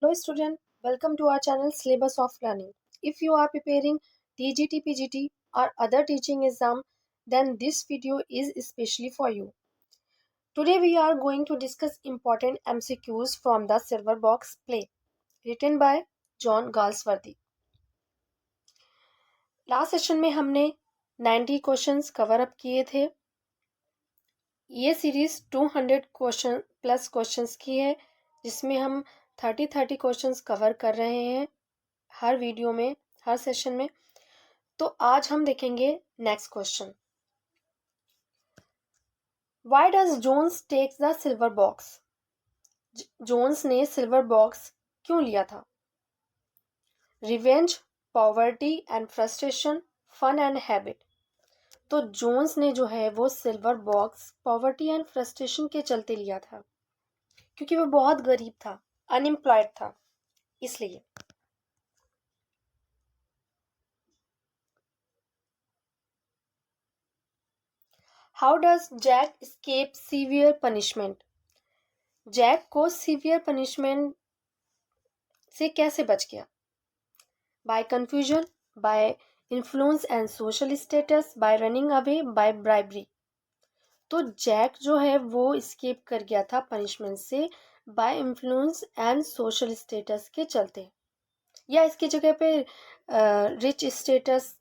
Hello student, welcome to our channel Syllabus of Learning. If you are preparing TGT, PGT or other teaching exam, then this video is especially for you. Today we are going to discuss important MCQs from the Silver Box Play, written by John Galsworthy. Last session में हमने 90 questions cover up किए थे. ये series 200 question plus questions की है, जिसमें हम 30 questions cover कर रहे हैं हर वीडियो में, हर सेशन में. तो आज हम देखेंगे next question. Why does Jones take the silver box? Jones ने सिल्वर बॉक्स क्यों लिया था? Revenge, poverty and frustration, fun and habit. तो जोन्स ने जो है वो silver box poverty and frustration के चलते लिया था, क्योंकि वो बहुत गरीब था, अनएम्प्लॉयड था, इसलिए. How does Jack escape severe punishment? Jack को सीवियर पनिशमेंट से कैसे बच गया? By confusion, by influence and social status, by running away, by bribery. तो जैक जो है वो एस्केप कर गया था पनिशमेंट से by influence and social status के चलते, या इसकी जगह पे rich status,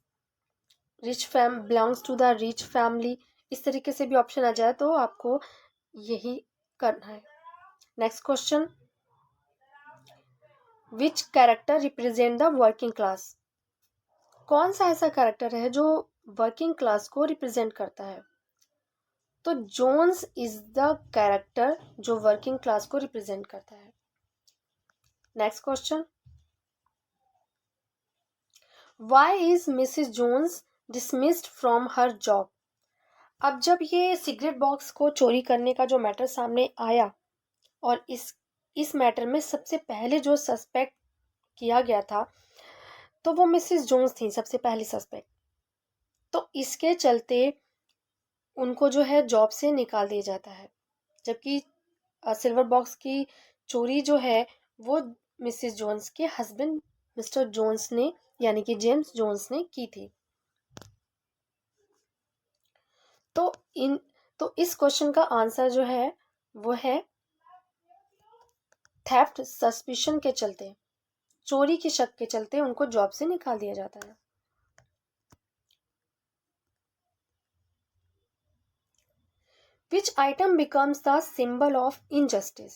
rich fam belongs to the rich family, इस तरीके से भी ऑप्शन आ जाए तो आपको यही करना है. Next question. Which character represent the working class? कौन सा ऐसा कैरेक्टर है जो वर्किंग क्लास को रिप्रेजेंट करता है? तो जोन्स इज द कैरेक्टर जो वर्किंग क्लास को रिप्रेजेंट करता है. Next question. Why is Mrs Jones dismissed from her job? अब जब ये सिगरेट बॉक्स को चोरी करने का जो मैटर सामने आया, और इस मैटर में सबसे पहले जो सस्पेक्ट किया गया था, तो वो मिसेस जोन्स थी सबसे पहली सस्पेक्ट. तो इसके चलते उनको जो है जॉब से निकाल दिया जाता है, जबकि सिल्वर बॉक्स की चोरी जो है वो मिसेस जोन्स के हस्बैंड मिस्टर जोन्स ने, यानी कि जेम्स जोन्स ने की थी. तो इस क्वेश्चन का आंसर जो है वो है थेफ्ट सस्पिशन के चलते, चोरी के शक के चलते उनको जॉब से निकाल दिया जाता है. Which item becomes the symbol of injustice?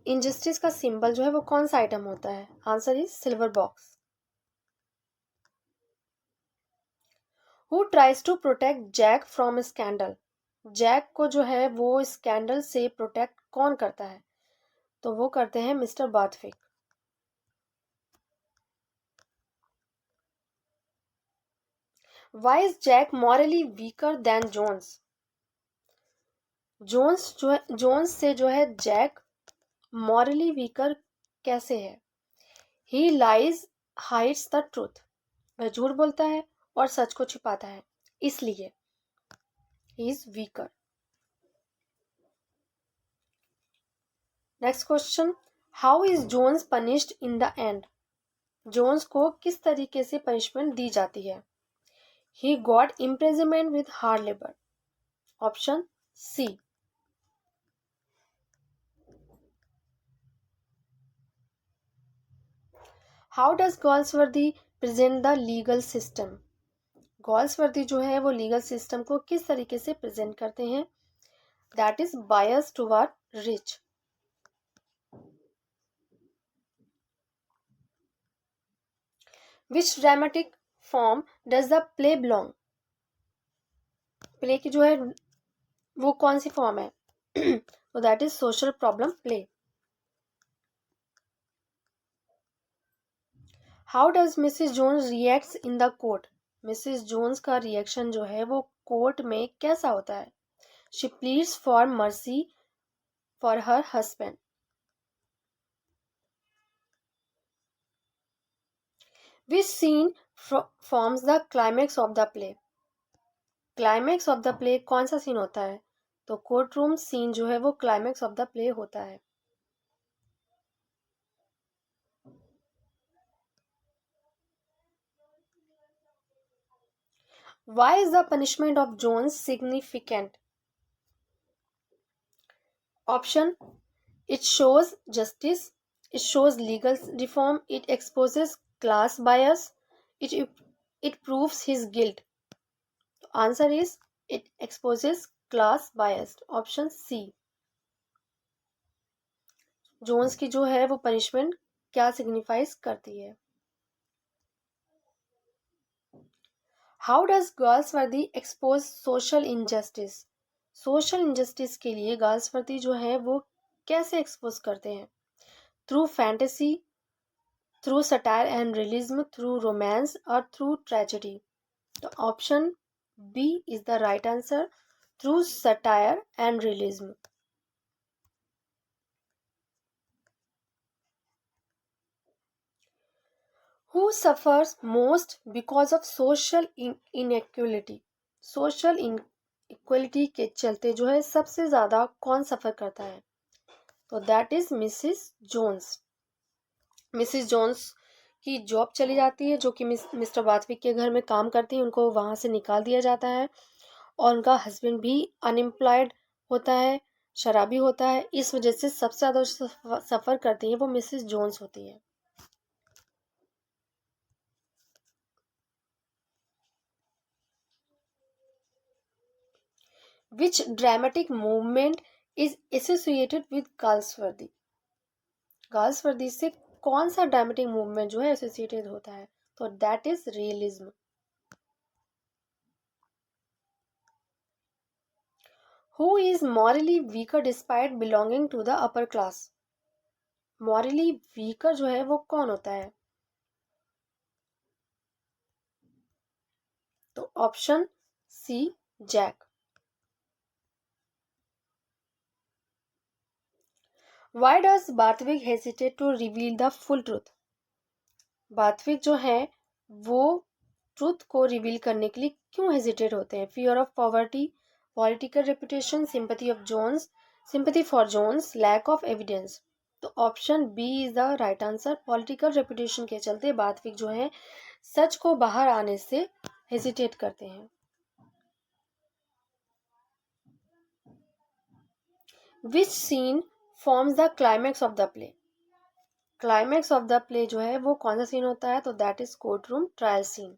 Injustice का सिंबल जो है वो कौन सा आइटम होता है? Answer is silver box. Who tries to protect Jack from scandal? Jack को जो है वो स्कैंडल से प्रोटेक्ट कौन करता है? तो वो करते हैं mister Barthwick. Why is Jack morally weaker than Jones? Jones से जो है जैक मॉरली वीकर कैसे है? He lies hides the truth. वह झूठ बोलता है और सच को छिपाता है, इसलिए he is weaker. Next question. How is Jones punished in the end? Jones को किस तरीके से पनिशमेंट दी जाती है? He got imprisonment with hard labour. Option C. How does Galsworthy present the legal system? Galsworthy जो है वो लीगल सिस्टम को किस तरीके से प्रेजेंट करते हैं? That is bias toward rich. Which dramatic form does the play belong? Play की जो है वो कौन सी फॉर्म है? तो that is social problem play. How does Mrs Jones reacts in the court? Mrs Jones का रिएक्शन जो है वो कोर्ट में कैसा होता है? She pleads for mercy for her husband. Which scene forms the climax of the play? Climax of the play कौन सा सीन होता है? तो कोर्ट रूम सीन जो है वो क्लाइमेक्स ऑफ द प्ले होता है. Why is the punishment of Jones significant? Option: it shows justice, it shows legal reform, it exposes class bias, it it proves his guilt. The answer is it exposes class bias. Option C. Jones की जो है वो punishment क्या signifies करती है? How does Galsworthy expose social injustice? Social injustice के लिए Galsworthy जो है वो कैसे एक्सपोज करते हैं? Through fantasy, through satire and realism, through romance और थ्रू ट्रेजेडी? तो option B is the right answer, through satire and realism. Who suffers most because of social inequality? Social inequality के चलते जो है सबसे ज़्यादा कौन सफ़र करता है? तो that is Mrs Jones. Mrs Jones की जॉब चली जाती है, जो कि मिस्टर वाथविक के घर में काम करती है. उनको वहाँ से निकाल दिया जाता है और उनका हस्बैंड भी अनएम्प्लॉयड होता है, शराबी होता है. इस वजह से सबसे ज़्यादा सफ़र करती है वो मिसिस जोन्स होती है. Which dramatic movement is associated with Galsworthy? Galsworthy से कौन सा ड्रामेटिक मूवमेंट जो है एसोसिएटेड होता है? तो that is realism. Who is morally weaker despite belonging to the upper class? Morally weaker जो है वो कौन होता है? तो option C, Jack. Why does Barthwick hesitate to reveal the full truth? Barthwick जो है वो ट्रूथ को रिवील करने के लिए क्यों हेजिटेट होते हैं? Fear of poverty, political reputation, sympathy for Jones, lack of evidence? तो option B is the right answer. Political reputation के चलते बार्थविक जो है सच को बाहर आने से हेजिटेट करते हैं. Which scene forms the climax of the play? Climax of the play जो है वो कौन सा सीन होता है? तो that is court room trial scene.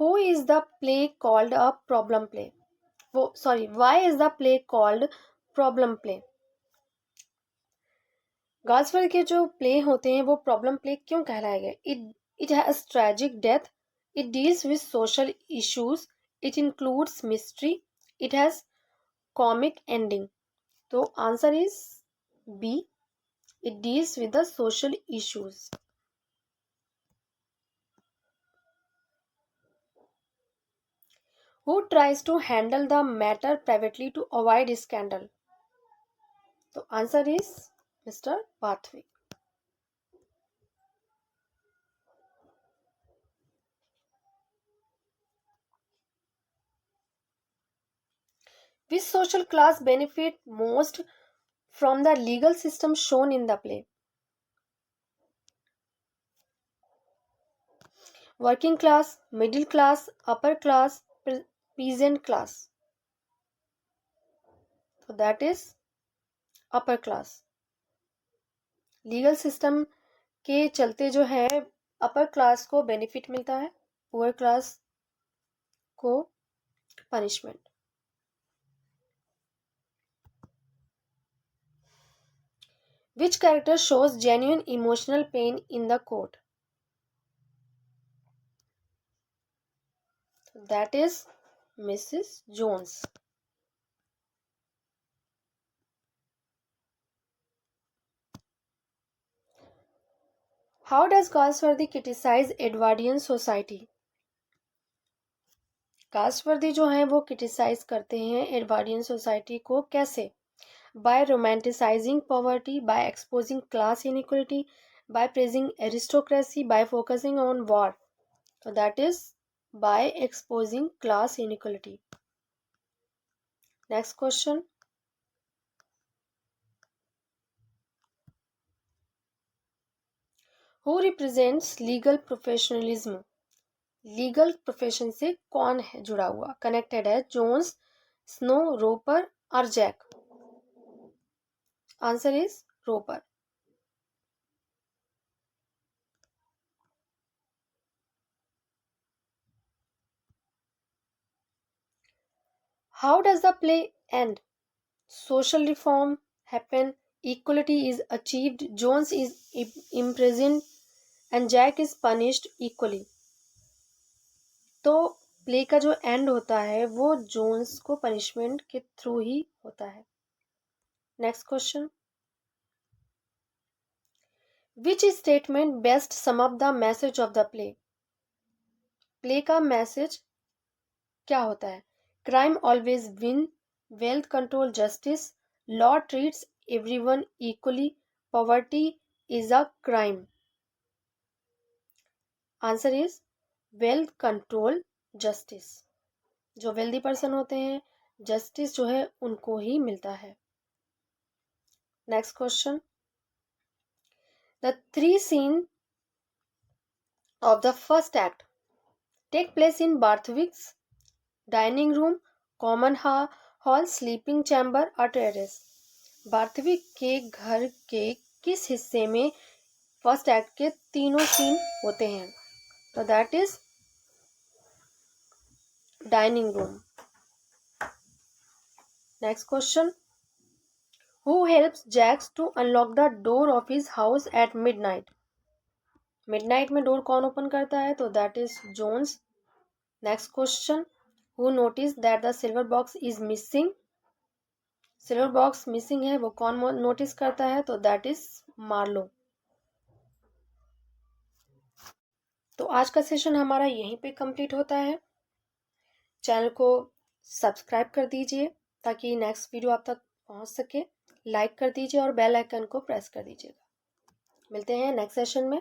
Who is the play called a problem play? Why is the play called problem play? Galsworthy के जो प्ले होते हैं वो प्रॉब्लम प्ले क्यों कहलाए गए? It has tragic death, it deals with social issues, it includes mystery, it has comic ending. तो answer is B, it deals with the social issues. Who tries to handle the matter privately to avoid scandal? तो answer is mister Barthwick. Which social class benefit most from the legal system shown in the play? Working class, middle class, upper class, peasant class? So that is upper class. Legal system के चलते जो है upper class को benefit मिलता है, poor class को punishment. Which character shows genuine emotional pain in the court? That is Mrs. Jones. How does Galsworthy criticize Edwardian society? Galsworthy जो हैं वो क्रिटिसाइज करते हैं एडवर्डियन सोसाइटी को. कैसे? By romanticising poverty, by exposing class inequality, by praising aristocracy, by focusing on war? तो that is by exposing class inequality. Next question. Who represents legal professionalism? Legal profession से कौन है जुड़ा हुआ, कनेक्टेड है? Jones, Snow, Roper और Jack? Answer is Roper. How does the play end? Social reform happen, equality is achieved, Jones is imprisoned and Jack is punished equally. तो play का जो एंड होता है वो जोन्स को पनिशमेंट के थ्रू ही होता है. Next question. Which statement best sum up the message of the play? Play का मैसेज क्या होता है? Crime always win, wealth control justice, law treats everyone equally, poverty is a crime. Answer is wealth control justice. जो wealthy person होते हैं, justice जो है उनको ही मिलता है. Next question. The three scene of the first act take place in Barthwick's dining room, common hall, sleeping chamber और टेरेस. बार्थविक के घर के किस हिस्से में फर्स्ट एक्ट के तीनों सीन होते हैं? तो that is dining room. Next question. Who helps Jack to unlock the door of his house at midnight? Midnight में डोर कौन ओपन करता है? तो that is Jones. Next question. Who noticed that the silver box is missing? Silver box missing है वो कौन notice करता है? तो that is Marlowe. तो आज का सेशन हमारा यहीं पे कंप्लीट होता है. चैनल को सब्सक्राइब कर दीजिए ताकि नेक्स्ट वीडियो आप तक पहुंच सके. लाइक कर दीजिए और बेल आइकन को प्रेस कर दीजिएगा. मिलते हैं नेक्स्ट सेशन में.